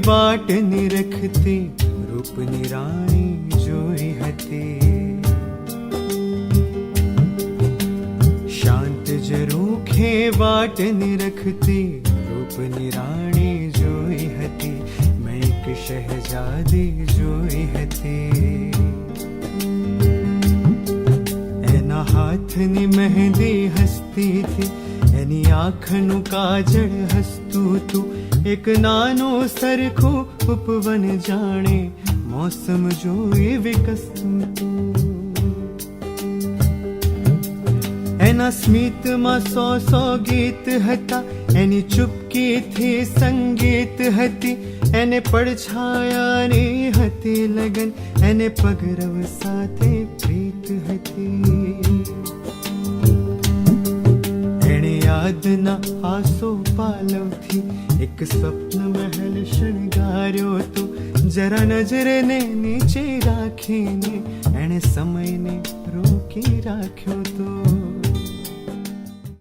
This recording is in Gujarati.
વાટ નિરખતી રૂપની રાણી જોઈ હતી. શાંત ઝરૂખે વાટ નિરખતી રૂપની રાણી જોઈ હતી. મેં એક શહેજાદી જોઈ હતી. એના હાથની મહેંદી હસતી હતી, એની આંખનું કાજળ હસતું હતું. એક નાનો સરખું ઉપવન જાણે મોસમ જોઈ વિકસતું હતું. એના સ્મિતમાં 100 ગીત હતા, એની ચૂપકીથી સંગીત હતી. એને પડછાયાની હતી લગન, એને પગરવ સાથે પ્રીત હતી. એણે યાદના આસો પાલવથી એક સ્વપ્ન મહેલ શણગાર્યો હતો. જરા નજરને નીચે રાખીને એણે સમયને રોકી રાખ્યો હતો.